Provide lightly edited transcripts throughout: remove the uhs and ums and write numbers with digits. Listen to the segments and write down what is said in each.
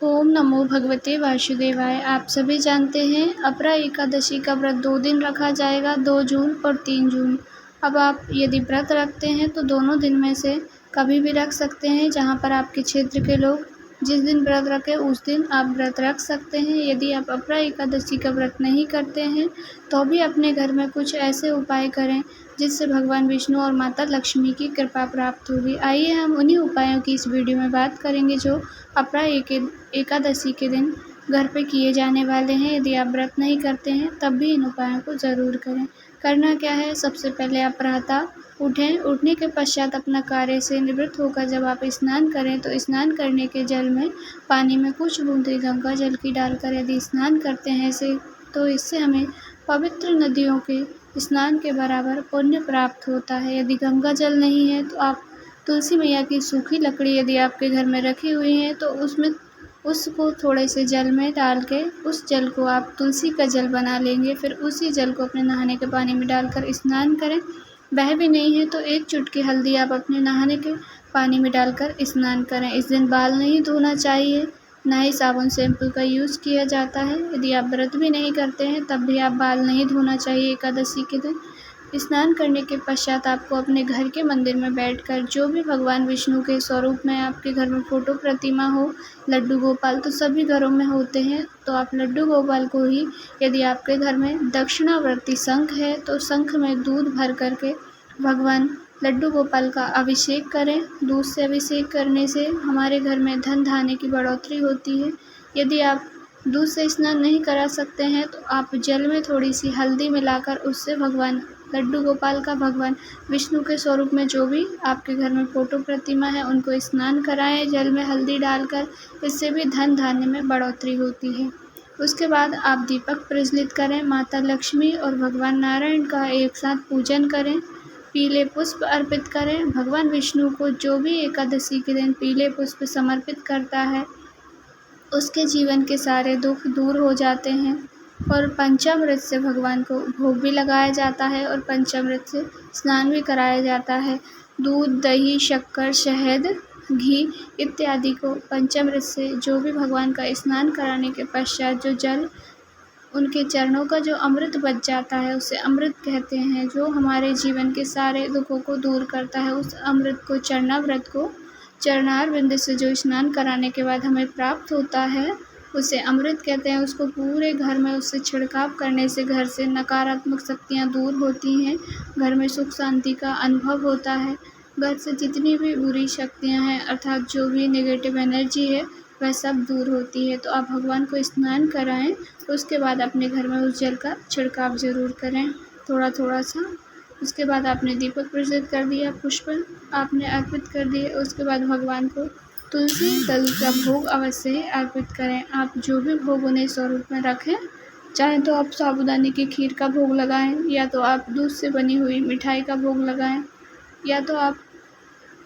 ओम नमो भगवते वासुदेवाय। आप सभी जानते हैं अपरा एकादशी का व्रत 2 दिन रखा जाएगा, 2 जून और 3 जून। अब आप यदि व्रत रखते हैं तो दोनों दिन में से कभी भी रख सकते हैं। जहां पर आपके क्षेत्र के लोग जिस दिन व्रत रखें उस दिन आप व्रत रख सकते हैं। यदि आप अपरा एकादशी का व्रत नहीं करते हैं तो भी अपने घर में कुछ ऐसे उपाय करें जिससे भगवान विष्णु और माता लक्ष्मी की कृपा प्राप्त होगी। आइए हम उन्हीं उपायों की इस वीडियो में बात करेंगे जो अपरा एकादशी के दिन घर पे किए जाने वाले हैं। यदि आप व्रत नहीं करते हैं तब भी इन उपायों को ज़रूर करें। करना क्या है, सबसे पहले आप प्रातः उठें। उठने के पश्चात अपना कार्य से निवृत्त होकर जब आप स्नान करें तो स्नान करने के जल में पानी में कुछ बूंदें गंगा जल की डालकर यदि स्नान करते हैं तो इससे हमें पवित्र नदियों के स्नान के बराबर पुण्य प्राप्त होता है। यदि गंगा जल नहीं है तो आप तुलसी मैया की सूखी लकड़ी यदि आपके घर में रखी हुई है तो उसको थोड़े से जल में डाल के उस जल को आप तुलसी का जल बना लेंगे। फिर उसी जल को अपने नहाने के पानी में डालकर स्नान करें। वह भी नहीं है तो 1 चुटकी हल्दी आप अपने नहाने के पानी में डालकर स्नान करें। इस दिन बाल नहीं धोना चाहिए, ना ही साबुन शैम्पू का यूज़ किया जाता है। यदि आप व्रत भी नहीं करते हैं तब भी आप बाल नहीं धोना चाहिए एकादशी के दिन। स्नान करने के पश्चात आपको अपने घर के मंदिर में बैठकर जो भी भगवान विष्णु के स्वरूप में आपके घर में फ़ोटो प्रतिमा हो, लड्डू गोपाल तो सभी घरों में होते हैं, तो आप लड्डू गोपाल को ही, यदि आपके घर में दक्षिणावर्ती शंख है तो शंख में दूध भर करके भगवान लड्डू गोपाल का अभिषेक करें। दूध से अभिषेक करने से हमारे घर में धन धान्य की बढ़ोतरी होती है। यदि आप दूध से स्नान नहीं करा सकते हैं तो आप जल में थोड़ी सी हल्दी मिलाकर उससे भगवान लड्डू गोपाल का, भगवान विष्णु के स्वरूप में जो भी आपके घर में फ़ोटो प्रतिमा है उनको स्नान कराएं जल में हल्दी डालकर। इससे भी धन धान्य में बढ़ोतरी होती है। उसके बाद आप दीपक प्रज्वलित करें, माता लक्ष्मी और भगवान नारायण का एक साथ पूजन करें, पीले पुष्प अर्पित करें। भगवान विष्णु को जो भी एकादशी के दिन पीले पुष्प समर्पित करता है उसके जीवन के सारे दुख दूर हो जाते हैं। और पंचामृत से भगवान को भोग भी लगाया जाता है और पंचामृत से स्नान भी कराया जाता है। दूध, दही, शक्कर, शहद, घी इत्यादि को पंचामृत से जो भी भगवान का स्नान कराने के पश्चात जो जल उनके चरणों का जो अमृत बच जाता है उसे अमृत कहते हैं, जो हमारे जीवन के सारे दुखों को दूर करता है। उस अमृत को चरणामृत को चरणार बिंद से जो स्नान कराने के बाद हमें प्राप्त होता है उसे अमृत कहते हैं। उसको पूरे घर में उससे छिड़काव करने से घर से नकारात्मक शक्तियाँ दूर होती हैं, घर में सुख शांति का अनुभव होता है। घर से जितनी भी बुरी शक्तियाँ हैं अर्थात जो भी नेगेटिव एनर्जी है वह सब दूर होती है। तो आप भगवान को स्नान कराएं, उसके बाद अपने घर में उस जल का छिड़काव ज़रूर करें, थोड़ा थोड़ा सा। उसके बाद आपने दीपक प्रज्वलित कर दिया, पुष्प आपने अर्पित कर दिए, उसके बाद भगवान को तुलसी दल का भोग अवश्य ही अर्पित करें। आप जो भी भोग उन्हें स्वरूप में रखें, चाहे तो आप साबूदाने की खीर का भोग लगाएं, या तो आप दूध से बनी हुई मिठाई का भोग लगाएं, या तो आप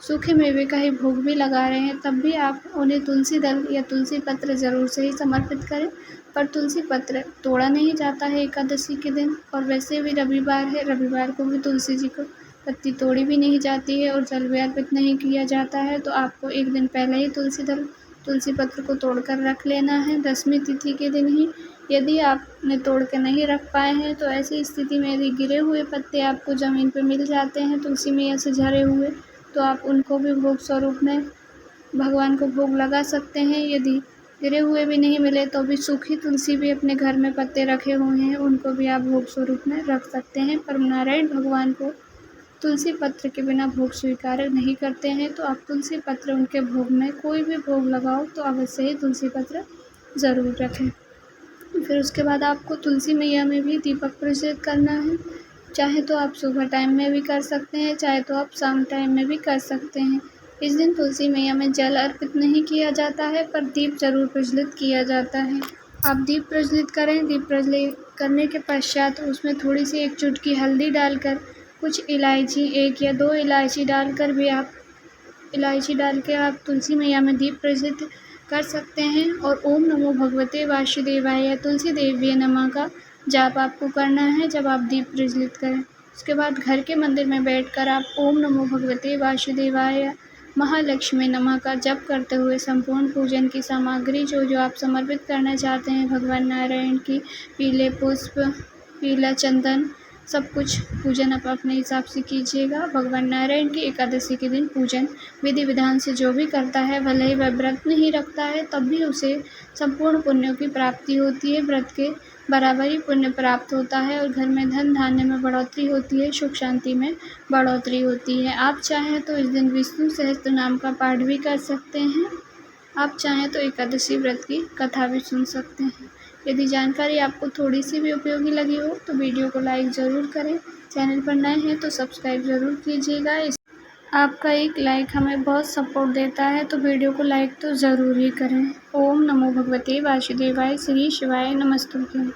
सूखे मेवे का ही भोग भी लगा रहे हैं तब भी आप उन्हें तुलसी दल या तुलसी पत्र ज़रूर से ही समर्पित करें। पर तुलसी पत्र तोड़ा नहीं जाता है एकादशी के दिन, और वैसे भी रविवार है, रविवार को भी तुलसी जी को पत्ती तोड़ी भी नहीं जाती है और जल भी अर्पित नहीं किया जाता है। तो आपको एक दिन पहले ही तुलसी पत्र को तोड़कर रख लेना है, 10वीं तिथि के दिन ही। यदि आपने तोड़ के नहीं रख पाए हैं तो ऐसी स्थिति में यदि गिरे हुए पत्ते आपको ज़मीन पर मिल जाते हैं तुलसी मैया से झरे हुए, तो आप उनको भी भोग स्वरूप में भगवान को भोग लगा सकते हैं। यदि गिरे हुए भी नहीं मिले तो भी सूखी तुलसी भी अपने घर में पत्ते रखे हुए हैं उनको भी आप भोग स्वरूप में रख सकते हैं। पर नारायण भगवान को तुलसी पत्र के बिना भोग स्वीकार नहीं करते हैं, तो आप तुलसी पत्र उनके भोग में कोई भी भोग लगाओ तो अवश्य ही तुलसी पत्र ज़रूर रखें। फिर उसके बाद आपको तुलसी मैया में भी दीपक प्रज्वलित करना है। चाहे तो आप सुबह टाइम में भी कर सकते हैं, चाहे तो आप शाम टाइम में भी कर सकते हैं। इस दिन तुलसी मैया में जल अर्पित नहीं किया जाता है पर दीप जरूर प्रज्वलित किया जाता है। आप दीप प्रज्वलित करें, दीप प्रज्वलित करने के पश्चात उसमें थोड़ी सी 1 चुटकी हल्दी डालकर, कुछ इलायची 1 या 2 इलायची डालकर भी आप इलायची डाल के आप तुलसी मैया में दीप प्रज्वलित कर सकते हैं। और ओम नमो भगवते वासुदेवाय या तुलसी देवी नमः का जाप आपको करना है जब आप दीप प्रज्वलित करें। उसके बाद घर के मंदिर में बैठकर आप ओम नमो भगवते वासुदेवाय महालक्ष्मी नमः का जप करते हुए संपूर्ण पूजन की सामग्री जो आप समर्पित करना चाहते हैं भगवान नारायण की, पीले पुष्प, पीला चंदन, सब कुछ पूजन आप अपने हिसाब से कीजिएगा। भगवान नारायण की एकादशी के दिन पूजन विधि विधान से जो भी करता है, भले ही वह व्रत नहीं रखता है, तब भी उसे संपूर्ण पुण्यों की प्राप्ति होती है। व्रत के बराबर ही पुण्य प्राप्त होता है और घर में धन धान्य में बढ़ोतरी होती है, सुख शांति में बढ़ोतरी होती है। आप चाहें तो इस दिन विष्णु सहस्त्र नाम का पाठ भी कर सकते हैं। आप चाहें तो एकादशी व्रत की कथा भी सुन सकते हैं। यदि जानकारी आपको थोड़ी सी भी उपयोगी लगी हो तो वीडियो को लाइक ज़रूर करें। चैनल पर नए हैं तो सब्सक्राइब ज़रूर कीजिएगा। आपका एक लाइक हमें बहुत सपोर्ट देता है, तो वीडियो को लाइक तो ज़रूर ही करें। ओम नमो भगवते वासुदेवाय। श्री शिवाय नमस्तुभ्यं।